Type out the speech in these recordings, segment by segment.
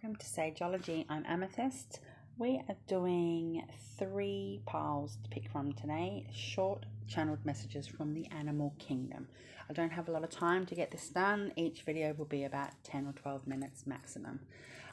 welcome to Sageology. I'm Amythyst. We are doing 3 piles to pick from today, short channeled messages from the animal kingdom. I don't have a lot of time to get this done. Each video will be about 10 or 12 minutes maximum.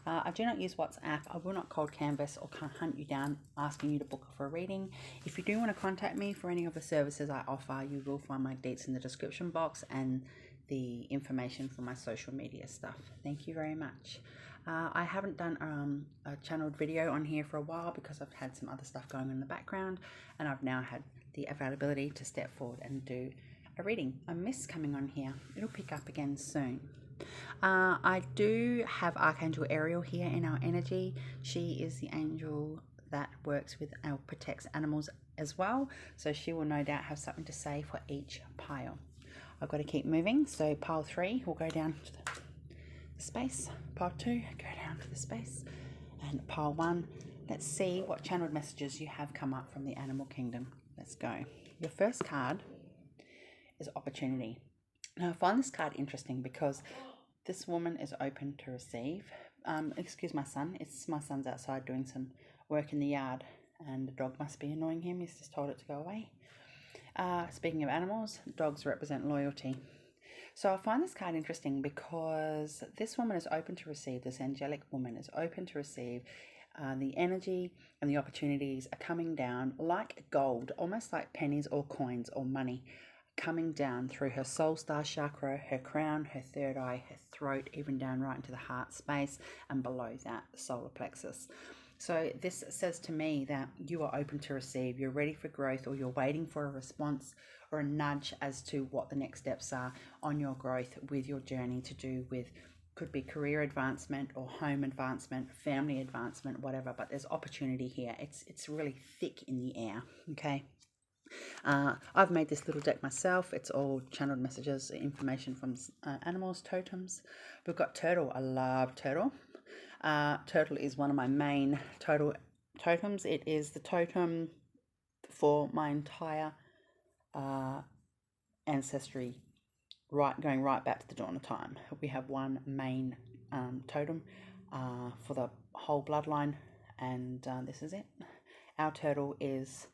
I do not use WhatsApp. I will not cold canvas or hunt you down asking you to book for a reading. If you do want to contact me for any of the services I offer, you will find my dates in the description box and the information for my social media stuff. Thank you very much. I haven't done a channeled video on here for a while because I've had some other stuff going on in the background, and I've now had the availability to step forward and do a reading. A mist coming on here. It'll pick up again soon. I do have Archangel Ariel here in our energy. She is the angel that works with or protects animals as well, so she will no doubt have something to say for each pile. I've got to keep moving, so pile 3 will go down to the space, pile 2 go down to the space, and pile 1, let's see what channeled messages you have come up from the animal kingdom. Let's go. Your first card is opportunity. Now I find this card interesting because this woman is open to receive. Excuse my son, my son's outside doing some work in the yard and the dog must be annoying him. He's just told it to go away. Speaking of animals, dogs represent loyalty. So I find this card interesting because this woman is open to receive, this angelic woman is open to receive. The energy and the opportunities are coming down like gold, almost like pennies or coins or money, coming down through her soul star chakra, her crown, her third eye, her throat, even down right into the heart space, and below that, the solar plexus. So this says to me that you are open to receive, you're ready for growth, or you're waiting for a response or a nudge as to what the next steps are on your growth with your journey to do with, could be career advancement or home advancement, family advancement, whatever, but there's opportunity here. It's really thick in the air, okay? I've made this little deck myself. It's all channeled messages, information from animals, totems. We've got turtle. I love turtle. Turtle is one of my main totems. It is the totem for my entire ancestry, going right back to the dawn of time. We have one main totem for the whole bloodline, and this is it. Our turtle is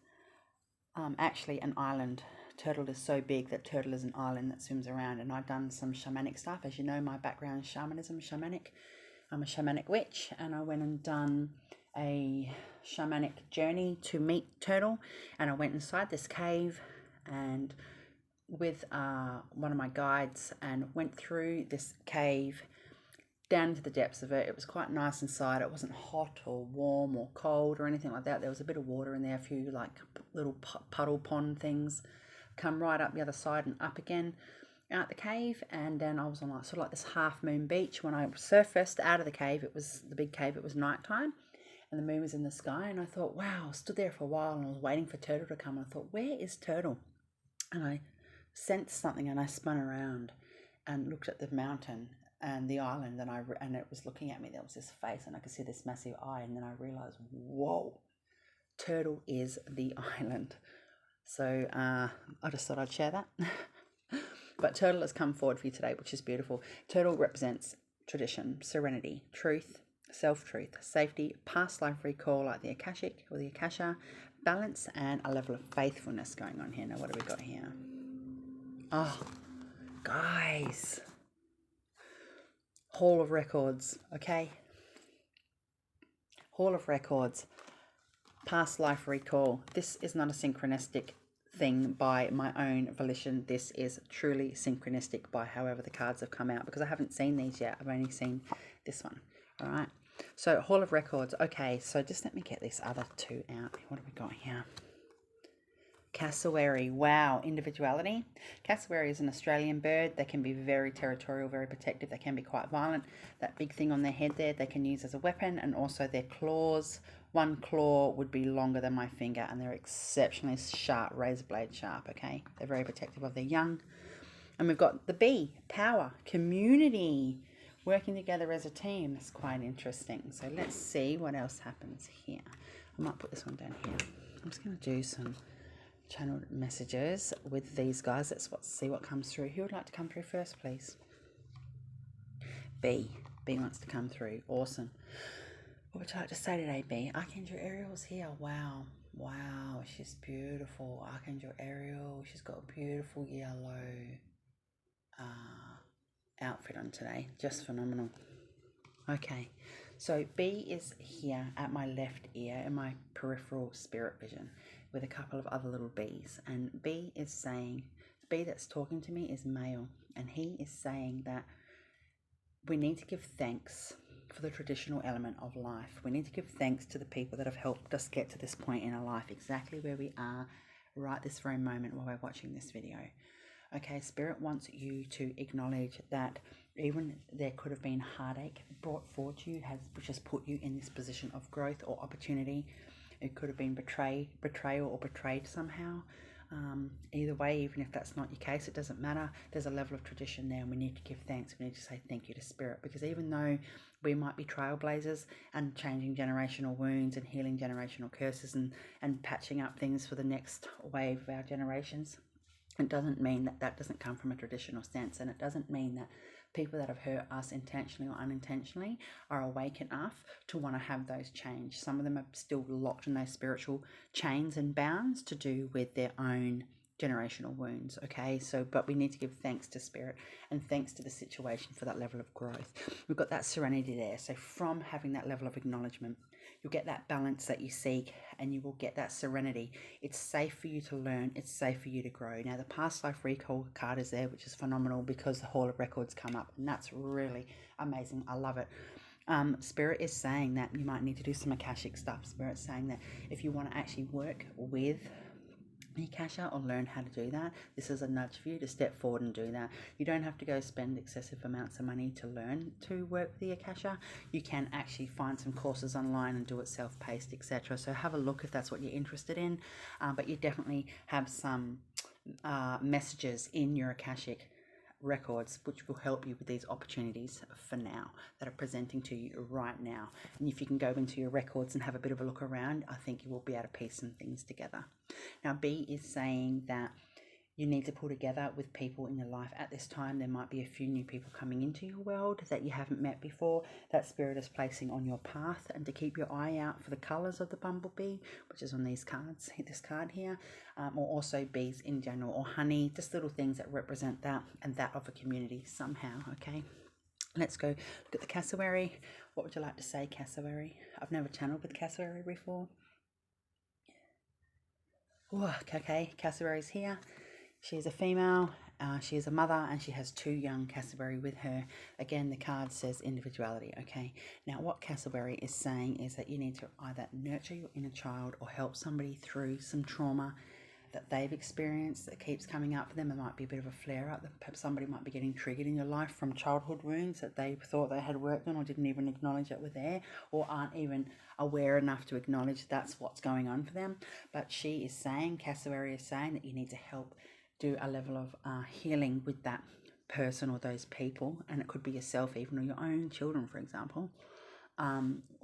actually an island. Turtle is so big that turtle is an island that swims around, and I've done some shamanic stuff. As you know, my background is shamanism, shamanic. I'm a shamanic witch, and I went and done a shamanic journey to meet turtle, and I went inside this cave and with one of my guides and went through this cave down to the depths of it. It was quite nice inside. It wasn't hot or warm or cold or anything like that. There was a bit of water in there, a few like little puddle pond things. Come right up the other side and up again out the cave, and then I was on like sort of like this half moon beach. When I surfaced out of the cave, it was the big cave, it was nighttime and the moon was in the sky, and I thought, wow, I stood there for a while and I was waiting for turtle to come, and I thought, where is turtle? And I sensed something and I spun around and looked at the mountain and the island, and it was looking at me. There was this face and I could see this massive eye, and then I realized, whoa, turtle is the island. So I just thought I'd share that. But turtle has come forward for you today, which is beautiful. Turtle represents tradition, serenity, truth, self-truth, safety, past life recall like the Akashic or the Akasha, balance, and a level of faithfulness going on here. Now what do we got here? Oh, guys. Hall of Records, okay? Hall of Records, past life recall. This is not a synchronistic thing by my own volition. This is truly synchronistic by however the cards have come out, because I haven't seen these yet. I've only seen this one. All right. So Hall of Records. Okay, so just let me get these other 2 out. What have we got here? Cassowary. Wow, individuality. Cassowary is an Australian bird. They can be very territorial, very protective. They can be quite violent. That big thing on their head there, they can use as a weapon, and also their claws. One claw would be longer than my finger, and they're exceptionally sharp, razor blade sharp, okay? They're very protective of their young. And we've got the bee, power, community, working together as a team. It's quite interesting. So let's see what else happens here. I might put this one down here. I'm just going to do some channeled messages with these guys. Let's see what comes through. Who would like to come through first, please? B. B wants to come through. Awesome. What would you like to say today, B? Archangel Ariel's here. Wow. Wow, she's beautiful. Archangel Ariel, she's got a beautiful yellow outfit on today. Just phenomenal. Okay, so B is here at my left ear in my peripheral spirit vision with a couple of other little Bs. And B is saying, B that's talking to me is male. And he is saying that we need to give thanks for the traditional element of life. We need to give thanks to the people that have helped us get to this point in our life, exactly where we are right this very moment while we're watching this video. Okay, Spirit wants you to acknowledge that even there could have been heartache brought forward to you, which has put you in this position of growth or opportunity. It could have been betrayal or betrayed somehow. Either way, even if that's not your case, it doesn't matter. There's a level of tradition there, and we need to give thanks. We need to say thank you to Spirit, because even though we might be trailblazers and changing generational wounds and healing generational curses and patching up things for the next wave of our generations, it doesn't mean that that doesn't come from a traditional sense, and it doesn't mean that people that have hurt us intentionally or unintentionally are awake enough to want to have those change. Some of them are still locked in those spiritual chains and bounds to do with their own generational wounds. Okay, so but we need to give thanks to Spirit and thanks to the situation for that level of growth. We've got that serenity there. So from having that level of acknowledgement, you'll get that balance that you seek, and you will get that serenity. It's safe for you to learn. It's safe for you to grow. Now, the past life recall card is there, which is phenomenal because the Hall of Records come up, and that's really amazing. I love it. Spirit is saying that you might need to do some Akashic stuff. Spirit's saying that if you want to actually work with the Akasha or learn how to do that, this is a nudge for you to step forward and do that. You don't have to go spend excessive amounts of money to learn to work with the Akasha. You can actually find some courses online and do it self-paced, etc. So have a look if that's what you're interested in, but you definitely have some messages in your Akashic records which will help you with these opportunities for now that are presenting to you right now. And if you can go into your records and have a bit of a look around, I think you will be able to piece some things together. Now, B is saying that you need to pull together with people in your life at this time. There might be a few new people coming into your world that you haven't met before, that Spirit is placing on your path, and to keep your eye out for the colours of the bumblebee, which is on these cards, this card here, or also bees in general, or honey, just little things that represent that and that of a community somehow. Okay, let's go look at the cassowary. What would you like to say, cassowary? I've never channeled with cassowary before. Oh, okay, cassowary's here. She's a female, she is a mother, and she has 2 young cassowary with her. Again, the card says individuality. Okay, now what cassowary is saying is that you need to either nurture your inner child or help somebody through some trauma that they've experienced that keeps coming up for them. There might be a bit of a flare up, that perhaps somebody might be getting triggered in your life from childhood wounds that they thought they had worked on or didn't even acknowledge that were there, or aren't even aware enough to acknowledge that's what's going on for them. But she is saying, cassowary is saying, that you need to help do a level of healing with that person or those people, and it could be yourself even, or your own children, for example,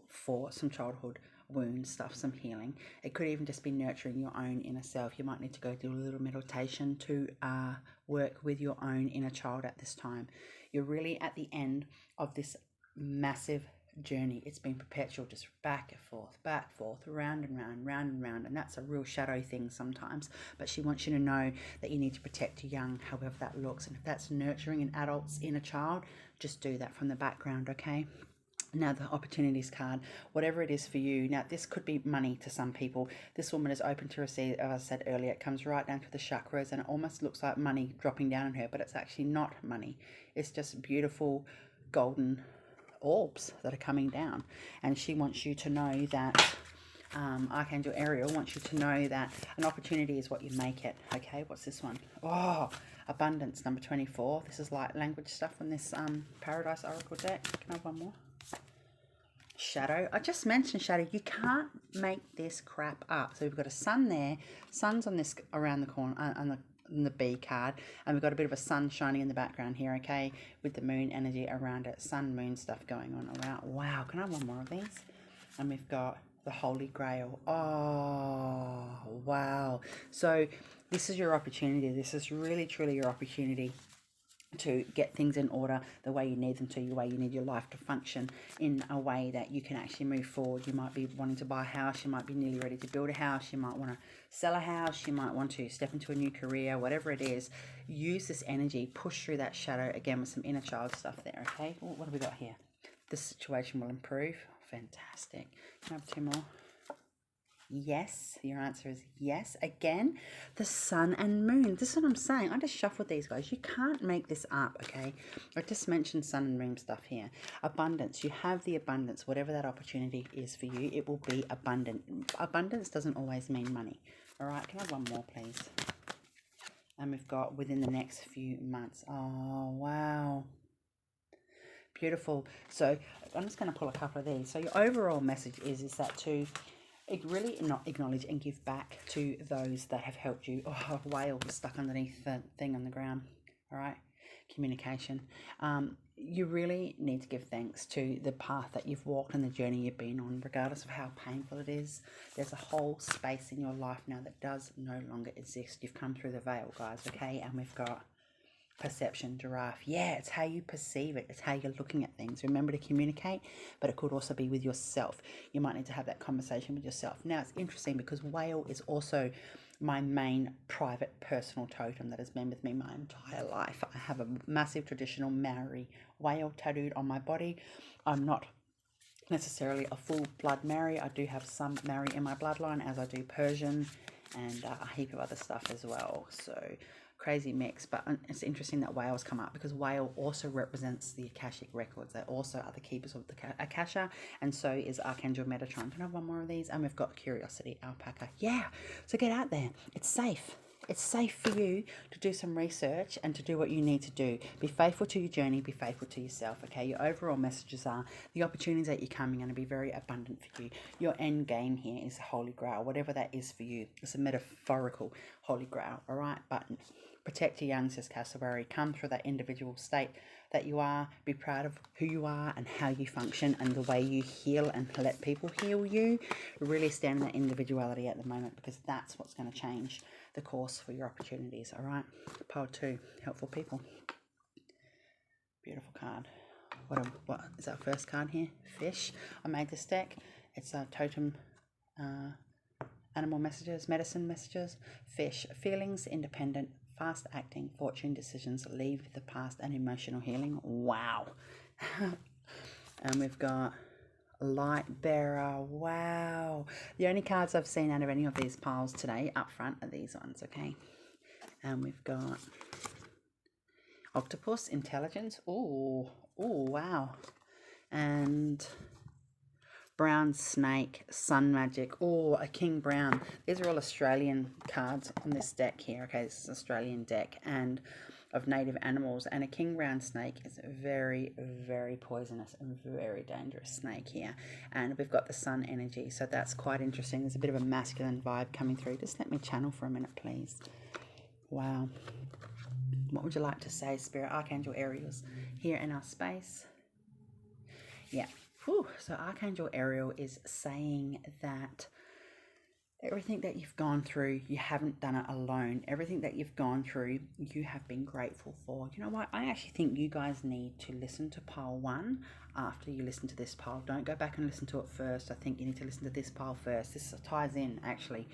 for some childhood wound stuff, some healing. It could even just be nurturing your own inner self. You might need to go do a little meditation to work with your own inner child at this time. You're really at the end of this massive journey. It's been perpetual, just back and forth, round and round, round and round, and that's a real shadow thing sometimes. But she wants you to know that you need to protect your young, however that looks, and if that's nurturing an adult's inner child, just do that from the background. Okay, now the opportunities card, whatever it is for you. Now this could be money to some people. This woman is open to receive, as I said earlier. It comes right down to the chakras, and it almost looks like money dropping down on her, but it's actually not money. It's just beautiful golden orbs that are coming down, and she wants you to know that Archangel Ariel wants you to know that an opportunity is what you make it. Okay, what's this one? Oh, abundance, number 24. This is light language stuff from this Paradise Oracle deck. Can I have one more? Shadow. I just mentioned shadow. You can't make this crap up. So we've got a sun there. Sun's on this around the corner on the B card, and we've got a bit of a sun shining in the background here, okay, with the moon energy around it, sun moon stuff going on around. Wow, can I have one more of these? And we've got the Holy Grail. Oh wow, so this is your opportunity. This is really truly your opportunity to get things in order the way you need them to, the way you need your life to function in a way that you can actually move forward. You might be wanting to buy a house, you might be nearly ready to build a house, you might want to sell a house, you might want to step into a new career, whatever it is. Use this energy, push through that shadow, again with some inner child stuff there, okay? What have we got here? This situation will improve. Fantastic. Can I have 2 more? Yes, your answer is yes. Again, the sun and moon. This is what I'm saying. I just shuffled these guys. You can't make this up, okay? I just mentioned sun and moon stuff here. Abundance. You have the abundance. Whatever that opportunity is for you, it will be abundant. Abundance doesn't always mean money. All right, can I have 1 more, please? And we've got within the next few months. Oh, wow. Beautiful. So I'm just going to pull a couple of these. So your overall message is that to really not acknowledge and give back to those that have helped you. Oh, a whale was stuck underneath the thing on the ground. All right, communication. You really need to give thanks to the path that you've walked and the journey you've been on, regardless of how painful it is. There's a whole space in your life now that does no longer exist. You've come through the veil, guys, okay? And we've got perception, giraffe. Yeah, it's how you perceive it. It's how you're looking at things. Remember to communicate, but it could also be with yourself. You might need to have that conversation with yourself. Now, it's interesting because whale is also my main private personal totem that has been with me my entire life. I have a massive traditional Maori whale tattooed on my body. I'm not necessarily a full blood Maori. I do have some Maori in my bloodline, as I do Persian and a heap of other stuff as well. So crazy mix. But it's interesting that whales come up because whale also represents the Akashic records. They also are the keepers of the Akasha, and so is Archangel Metatron. Can I have 1 more of these? And we've got curiosity, alpaca. Yeah, so get out there. It's safe. It's safe for you to do some research and to do what you need to do. Be faithful to your journey. Be faithful to yourself, okay? Your overall messages are the opportunities that you're coming are going to be very abundant for you. Your end game here is the Holy Grail, whatever that is for you. It's a metaphorical Holy Grail, all right? But protect your young, says Cassowary. Come through that individual state that you are. Be proud of who you are and how you function and the way you heal and let people heal you. Really stand in that individuality at the moment because that's what's going to change the course for your opportunities, all right? Pile 2, helpful people. Beautiful card. What is our first card here? Fish. I made this deck. It's a totem animal messages, medicine messages. Fish. Feelings, independent, fast acting, fortune decisions, leave the past, and emotional healing. Wow. And we've got light bearer. Wow. The only cards I've seen out of any of these piles today up front are these ones, okay? And we've got octopus, intelligence. Oh, wow. And brown snake, sun magic. Oh, a king brown. These are all Australian cards on this deck here. Okay, this is an Australian deck and of native animals. And a king brown snake is a very, very poisonous and very dangerous snake here. And we've got the sun energy, so that's quite interesting. There's a bit of a masculine vibe coming through. Just let me channel for a minute, please. Wow. What would you like to say, Spirit? Archangel Ariel's here in our space. Yeah. Whew. So Archangel Ariel is saying that everything that you've gone through, you haven't done it alone. Everything that you've gone through, you have been grateful for. You know what? I actually think you guys need to listen to pile 1 after you listen to this pile. Don't go back and listen to it first. I think you need to listen to this pile first. This ties in, actually.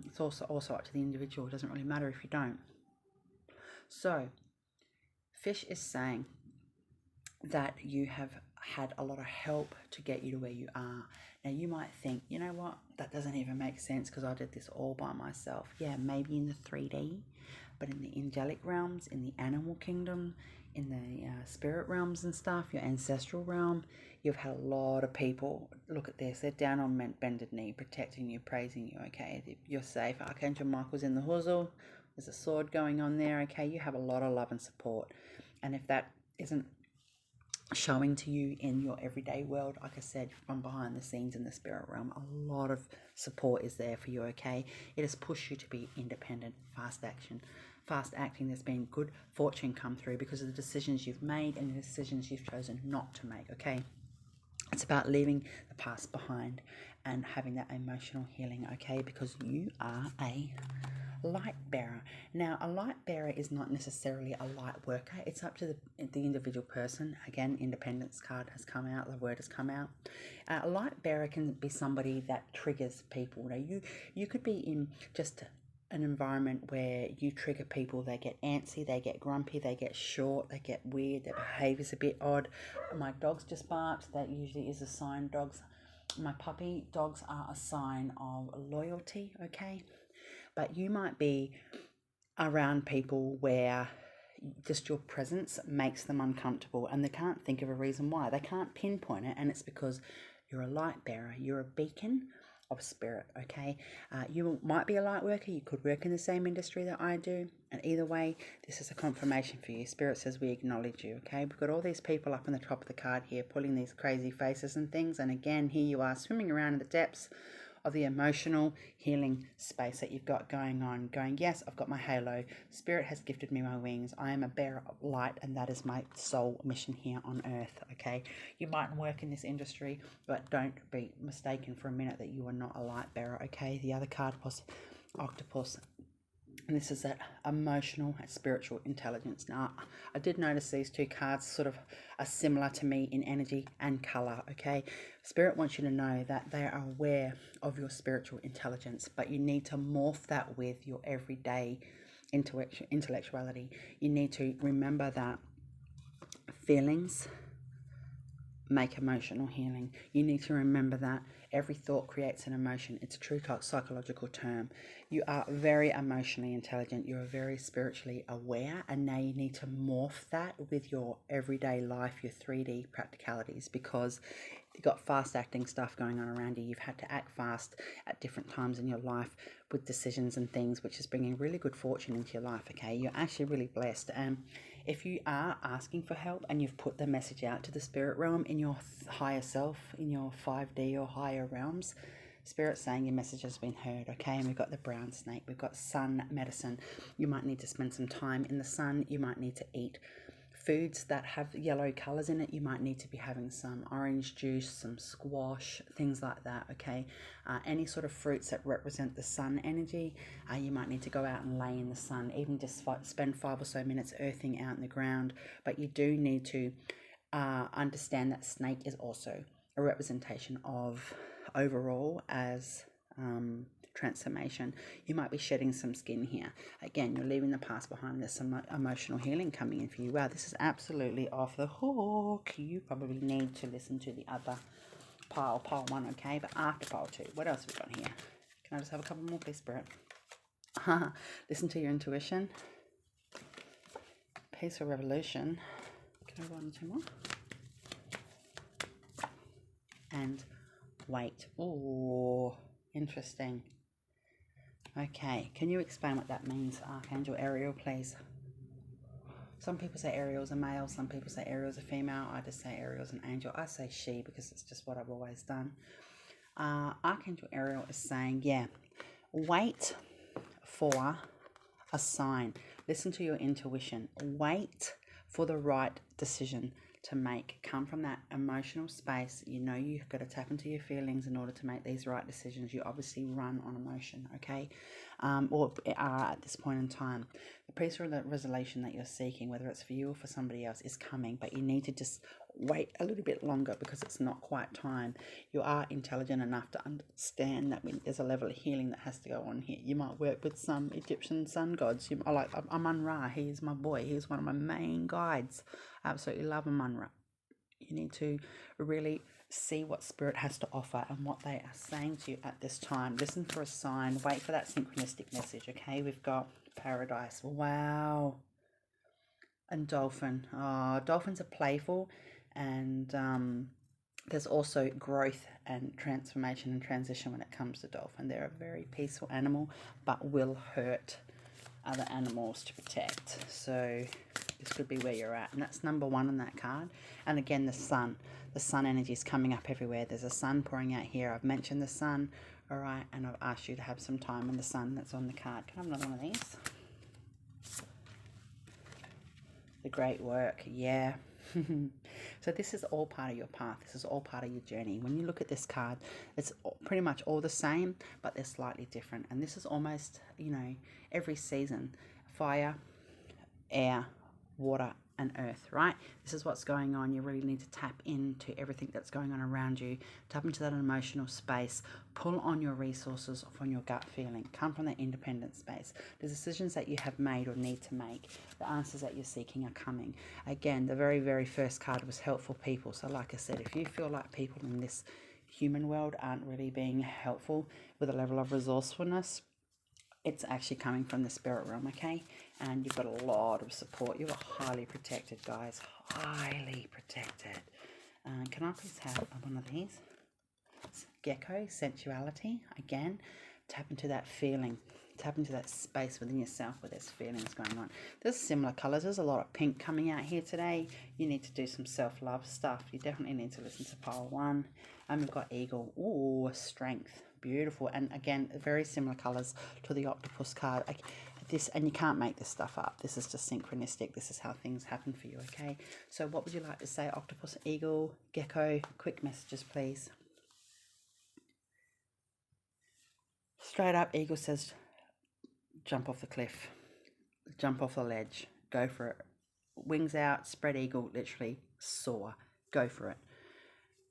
It's also up to the individual. It doesn't really matter if you don't. So, Fish is saying that you have had a lot of help to get you to where you are. Now you might think, you know what, that doesn't even make sense because I did this all by myself. Yeah, maybe in the 3D, but in the angelic realms, in the animal kingdom, in the spirit realms and stuff, your ancestral realm, you've had a lot of people. Look at this, they're down on bended knee, protecting you, praising you, okay? You're safe. Archangel Michael's in the huzzle. There's a sword going on there, okay? You have a lot of love and support. And if that isn't showing to you in your everyday world, like I said, from behind the scenes in the spirit realm, a lot of support is there for you, okay? It has pushed you to be independent, fast acting. There's been good fortune come through because of the decisions you've made and the decisions you've chosen not to make, okay? It's about leaving the past behind and having that emotional healing, okay? Because you are a Light bearer. Now, a light bearer is not necessarily a light worker. It's up to the individual person. Again, independence card has come out. The word has come out. A light bearer can be somebody that triggers people. Now, you could be in just an environment where you trigger people. They get antsy, they get grumpy, they get short, they get weird, their behavior's a bit odd. My dog's just barked. That usually is a sign. My puppy dogs are a sign of loyalty, okay? But you might be around people where just your presence makes them uncomfortable and they can't think of a reason why. They can't pinpoint it, and it's because you're a light bearer. You're a beacon of spirit, okay? You might be a light worker. You could work in the same industry that I do. And either way, this is a confirmation for you. Spirit says we acknowledge you, okay? We've got all these people up on the top of the card here pulling these crazy faces and things. And again, here you are swimming around in the depths of the emotional healing space that you've got going on, going, yes, I've got my halo. Spirit has gifted me my wings. I am a bearer of light, and that is my soul mission here on earth, okay? You might work in this industry, but don't be mistaken for a minute that you are not a light bearer, okay? The other card was octopus. And this is that emotional and spiritual intelligence. Now, I did notice these two cards sort of are similar to me in energy and color, okay? Spirit wants you to know that they are aware of your spiritual intelligence, but you need to morph that with your everyday intellectuality. You need to remember that feelings make emotional healing. You need to remember that every thought creates an emotion. It's a true psychological term. You are very emotionally intelligent. You are very spiritually aware, and now you need to morph that with your everyday life, your 3D practicalities, because you've got fast acting stuff going on around you. You've had to act fast at different times in your life with decisions and things, which is bringing really good fortune into your life, okay? You're actually really blessed. And if you are asking for help and you've put the message out to the spirit realm in your higher self, in your 5D or higher realms, Spirit's saying your message has been heard, okay? And we've got the brown snake. We've got sun medicine. You might need to spend some time in the sun. You might need to eat foods that have yellow colors in it. You might need to be having some orange juice, some squash, things like that, okay? Any sort of fruits that represent the sun energy. You might need to go out and lay in the sun, even just spend 5 or so minutes earthing out in the ground. But you do need to understand that snake is also a representation of overall as transformation. You might be shedding some skin here. Again, you're leaving the past behind. There's some emotional healing coming in for you. Wow, this is absolutely off the hook. You probably need to listen to the other pile 1, okay? But after pile 2, what else have we got here? Can I just have a couple more, please, Spirit? Listen to your intuition. Peaceful revolution. Can I go on 2 more? And wait. Oh, interesting. Okay, can you explain what that means, Archangel Ariel, please? Some people say Ariel's a male, some people say Ariel's a female. I just say Ariel's an angel. I say she because it's just what I've always done. Archangel Ariel is saying, yeah, wait for a sign. Listen to your intuition. Wait for the right decision to make. Come from that emotional space. You know you've got to tap into your feelings in order to make these right decisions. You obviously run on emotion, okay? Or are at this point in time. The peaceful resolution that you're seeking, whether it's for you or for somebody else, is coming, but you need to just wait a little bit longer because it's not quite time. You are intelligent enough to understand that there's a level of healing that has to go on here. You might work with some Egyptian sun gods. I'm Amun-Ra. He is my boy. He's one of my main guides. I absolutely love Amun-Ra. You need to really see what Spirit has to offer and what they are saying to you at this time. Listen for a sign. Wait for that synchronistic message, okay? We've got paradise. Wow. And dolphin. Oh, dolphins are playful, and there's also growth and transformation and transition when it comes to dolphin. They're a very peaceful animal, but will hurt other animals to protect. So this could be where you're at, and that's number 1 on that card. And again, the sun energy is coming up everywhere. There's a sun pouring out here. I've mentioned the sun, all right, and I've asked you to have some time in the sun. That's on the card. Can I have another one of these? The great work, yeah. So this is all part of your path. This is all part of your journey. When you look at this card, it's pretty much all the same, but they're slightly different. And this is almost, you know, every season: fire, air, water, and earth, right? This is what's going on. You really need to tap into everything that's going on around you, tap into that emotional space, pull on your resources from your gut feeling, come from that independent space. The decisions that you have made or need to make, the answers that you're seeking are coming. Again, the very, very first card was helpful people. So like I said, if you feel like people in this human world aren't really being helpful with a level of resourcefulness, it's actually coming from the spirit realm, okay? And you've got a lot of support. You are highly protected, guys. Highly protected. Can I please have one of these? Gecko, sensuality. Again, tap into that feeling. Tap into that space within yourself where there's feelings going on. There's similar colours. There's a lot of pink coming out here today. You need to do some self-love stuff. You definitely need to listen to pile 1. And we've got eagle. Ooh, strength. Beautiful. And again, very similar colours to the octopus card. This, and you can't make this stuff up. This is just synchronistic. This is how things happen for you, okay? So what would you like to say, octopus, eagle, gecko? Quick messages, please. Straight up, eagle says, jump off the cliff. Jump off the ledge. Go for it. Wings out, spread eagle, literally soar. Go for it.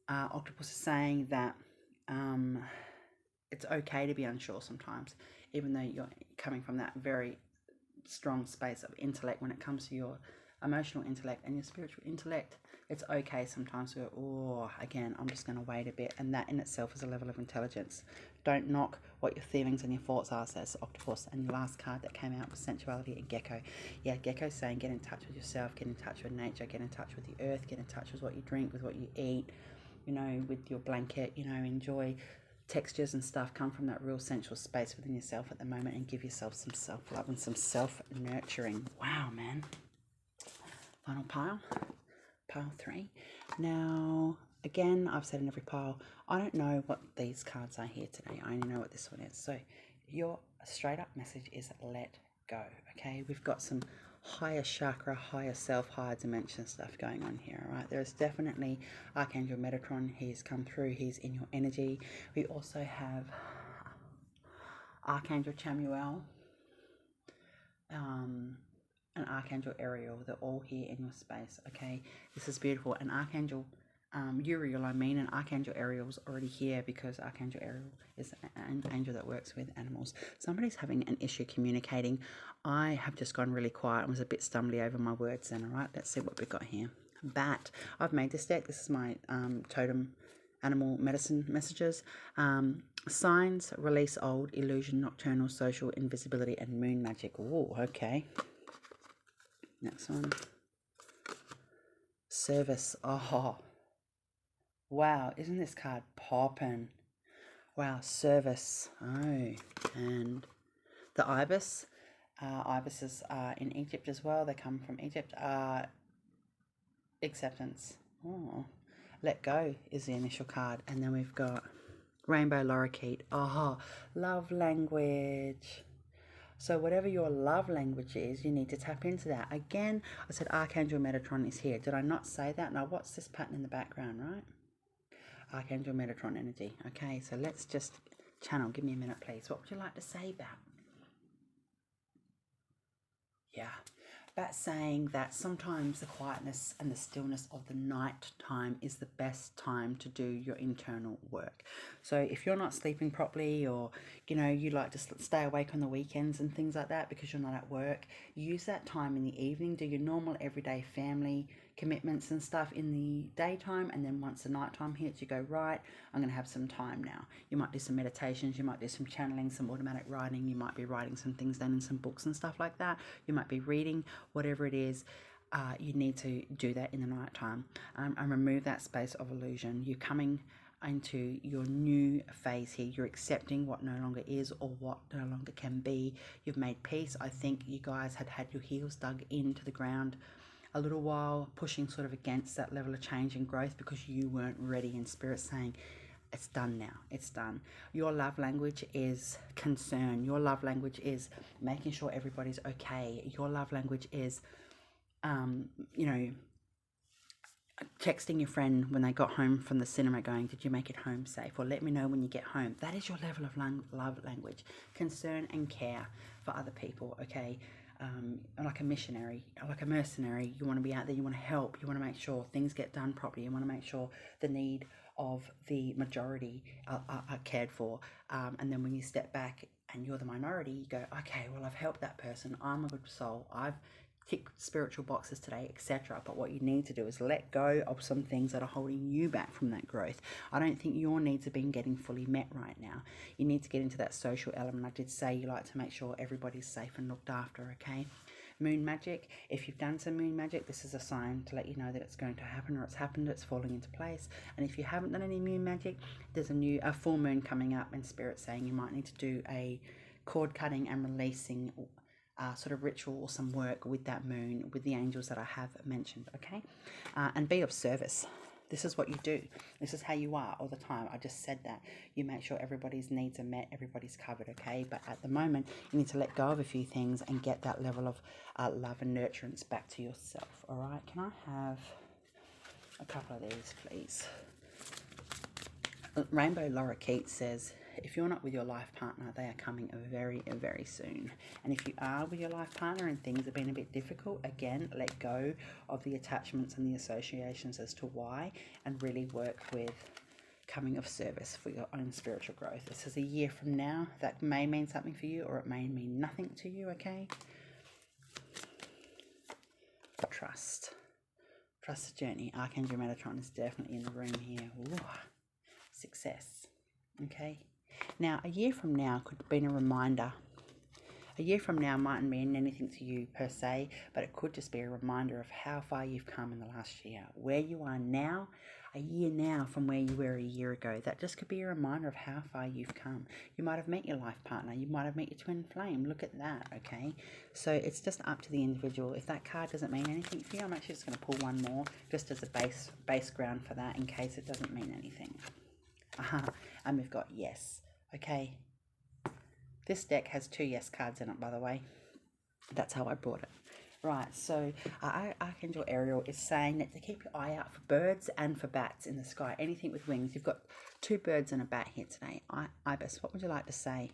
Octopus is saying that it's okay to be unsure sometimes, even though you're coming from that very strong space of intellect when it comes to your emotional intellect and your spiritual intellect. It's okay sometimes to go, oh, again, I'm just going to wait a bit. And that in itself is a level of intelligence. Don't knock what your feelings and your thoughts are, says octopus. And the last card that came out was sensuality and gecko. Yeah, gecko saying get in touch with yourself, get in touch with nature, get in touch with the earth, get in touch with what you drink, with what you eat, you know, with your blanket, you know, enjoy textures and stuff. Come from that real sensual space within yourself at the moment and give yourself some self-love and some self-nurturing. Wow, man. Final pile 3. Now, again, I've said in every pile, I don't know what these cards are here today. I only know what this one is. So your straight up message is let go, okay? We've got some higher chakra, higher self, higher dimension stuff going on here, all right? There's definitely Archangel Metatron. He's come through. He's in your energy. We also have Archangel Chamuel, and Archangel Ariel. They're all here in your space, okay? This is beautiful. And Archangel Uriel, and Archangel Ariel's already here because Archangel Ariel is an angel that works with animals. Somebody's having an issue communicating. I have just gone really quiet and was a bit stumbly over my words then, all right? Let's see what we've got here. Bat. I've made this deck. This is my totem animal medicine messages. Signs, release old, illusion, nocturnal, social, invisibility, and moon magic. Oh, okay. Next one. Service. Oh, wow. Isn't this card popping? Wow, service. Oh, and the ibis. Ibises are in Egypt as well. They come from Egypt. Acceptance. Oh, let go is the initial card. And then we've got rainbow lorikeet. Oh, love language. So whatever your love language is, you need to tap into that. Again, I said Archangel Metatron is here. Did I not say that? Now, what's this pattern in the background, right? Archangel Metatron energy. Okay, so let's just channel. Give me a minute, please. What would you like to say, Bat? Yeah. Bat saying that sometimes the quietness and the stillness of the night time is the best time to do your internal work. So if you're not sleeping properly, or you know, you like to stay awake on the weekends and things like that because you're not at work, use that time in the evening. Do your normal everyday family commitments and stuff in the daytime, and then once the nighttime hits, you go, right, I'm going to have some time now. You might do some meditations, you might do some channeling, some automatic writing, you might be writing some things down in some books and stuff like that. You might be reading, whatever it is. You need to do that in the nighttime, and remove that space of illusion. You're coming into your new phase here. You're accepting what no longer is or what no longer can be. You've made peace. I think you guys had your heels dug into the ground a little while, pushing sort of against that level of change and growth because you weren't ready, in spirit saying, it's done now, it's done. Your love language is concern. Your love language is making sure everybody's okay. Your love language is, you know, texting your friend when they got home from the cinema going, did you make it home safe? Or let me know when you get home. That is your level of love language. Concern and care for other people, okay? Like a missionary, like a mercenary, you want to be out there, you want to help, you want to make sure things get done properly, you want to make sure the need of the majority are cared for. And then when you step back and you're the minority, you go, okay, well, I've helped that person, I'm a good soul, I've tick spiritual boxes today, etc. But what you need to do is let go of some things that are holding you back from that growth. I don't think your needs are being getting fully met right now. You need to get into that social element. I did say you like to make sure everybody's safe and looked after, okay? Moon magic, if you've done some moon magic, this is a sign to let you know that it's going to happen, or it's happened, it's falling into place. And if you haven't done any moon magic, there's a full moon coming up, and Spirit saying you might need to do a cord cutting and releasing sort of ritual or some work with that moon, with the angels that I have mentioned, okay? And be of service. This is what you do. This is how you are all the time. I just said that. You make sure everybody's needs are met, everybody's covered, okay? But at the moment, you need to let go of a few things and get that level of love and nurturance back to yourself, all right? Can I have a couple of these, please? Rainbow Lorikeet says, if you're not with your life partner, they are coming very, very soon. And if you are with your life partner and things have been a bit difficult, again, let go of the attachments and the associations as to why, and really work with coming of service for your own spiritual growth. This is a year from now. That may mean something for you, or it may mean nothing to you, okay? Trust. Trust the journey. Archangel Metatron is definitely in the room here. Ooh. Success, okay? Now, a year from now could have been a reminder. A year from now mightn't mean anything to you per se, but it could just be a reminder of how far you've come in the last year. Where you are now, a year now from where you were a year ago, that just could be a reminder of how far you've come. You might have met your life partner. You might have met your twin flame. Look at that, okay? So it's just up to the individual. If that card doesn't mean anything for you, I'm actually just going to pull one more just as a base ground for that in case it doesn't mean anything. And we've got yes, okay? This deck has 2 yes cards in it, by the way. That's how I brought it. Right, so Archangel Ariel is saying that to keep your eye out for birds and for bats in the sky, anything with wings. You've got 2 birds and a bat here today. Ibis, what would you like to say?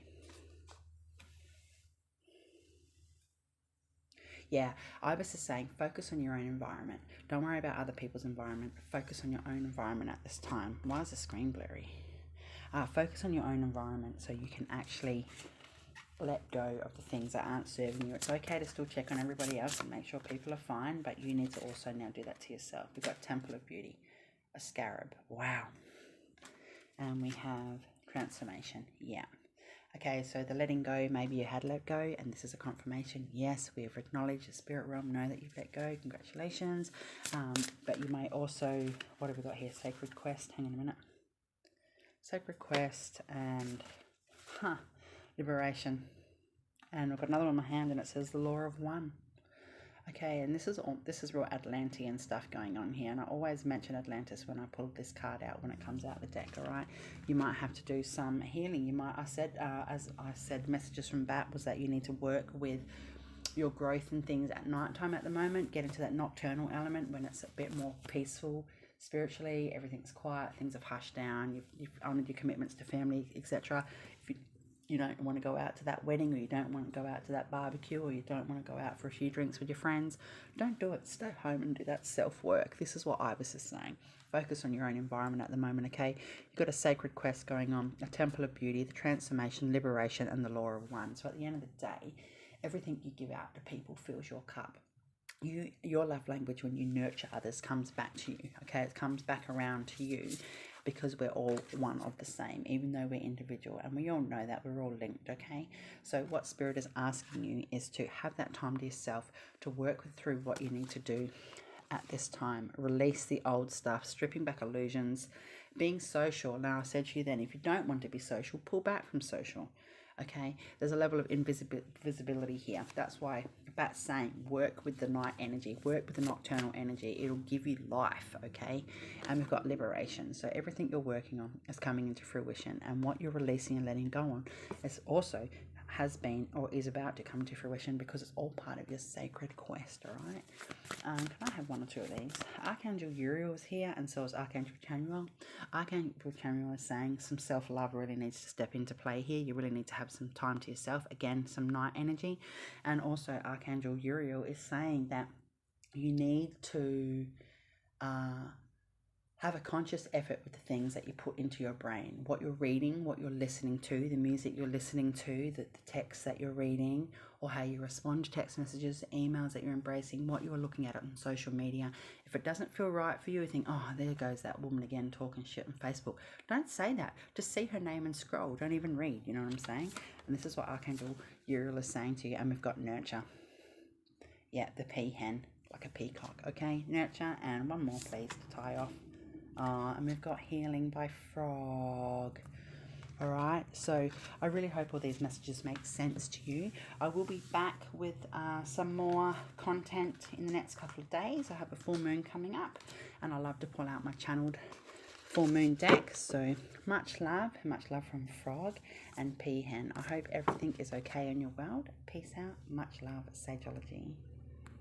Yeah, Ibis is saying focus on your own environment. Don't worry about other people's environment. Focus on your own environment at this time. Why is the screen blurry? Focus on your own environment so you can actually let go of the things that aren't serving you. It's okay to still check on everybody else and make sure people are fine, but you need to also now do that to yourself. We've got Temple of Beauty, a scarab. Wow. And we have transformation. Yeah. Okay, so the letting go, maybe you had let go, and this is a confirmation. Yes, we have acknowledged the spirit realm, know that you've let go. Congratulations. But you may also, what have we got here? Sacred Quest. Hang on a minute. Sacred Quest and liberation. And I've got another one in my hand, and it says the Law of One. Okay, and this is real Atlantean stuff going on here, and I always mention Atlantis when I pull this card out when it comes out of the deck. All right, you might have to do some healing. You might, as I said, messages from Bat was that you need to work with your growth and things at night time at the moment. Get into that nocturnal element when it's a bit more peaceful spiritually. Everything's quiet. Things have hushed down. You've honored your commitments to family, etc. If you don't want to go out to that wedding, or you don't want to go out to that barbecue, or you don't want to go out for a few drinks with your friends, don't do it. Stay home and do that self-work. This is what Ibis is saying. Focus on your own environment at the moment, okay? You've got a sacred quest going on, a Temple of Beauty, the transformation, liberation, and the Law of One. So at the end of the day, everything you give out to people fills your cup. Your love language, when you nurture others, comes back to you, okay? It comes back around to you, because we're all one of the same, even though we're individual, and we all know that we're all linked, okay? So what Spirit is asking you is to have that time to yourself, to work through what you need to do at this time. Release the old stuff, stripping back illusions, being social. Now, I said to you then, if you don't want to be social, pull back from social, okay? There's a level of invisibility here. That's why Bat's saying work with the night energy, work with the nocturnal energy. It'll give you life, okay? And we've got liberation. So everything you're working on is coming into fruition, and what you're releasing and letting go on is also has been or is about to come to fruition, because it's all part of your sacred quest, all right? Can I have one or two of these? Archangel Uriel is here, and so is Archangel Chamuel. Archangel Chamuel is saying some self-love really needs to step into play here. You really need to have some time to yourself. Again, some night energy. And also Archangel Uriel is saying that you need to have a conscious effort with the things that you put into your brain, what you're reading, what you're listening to, the music you're listening to, the texts that you're reading, or how you respond to text messages, emails that you're embracing, what you're looking at on social media. If it doesn't feel right for you, you think, oh, there goes that woman again talking shit on Facebook. Don't say that. Just see her name and scroll. Don't even read, you know what I'm saying? And this is what Archangel Uriel is saying to you. And we've got nurture. Yeah, the peahen, like a peacock, okay? Nurture, and one more please to tie off. And we've got healing by frog. All right, so I really hope all these messages make sense to you. I will be back with some more content in the next couple of days. I have a full moon coming up, and I love to pull out my channeled full moon deck. So much love from Frog and Peahen. I hope everything is okay in your world. Peace out, much love, Sageology.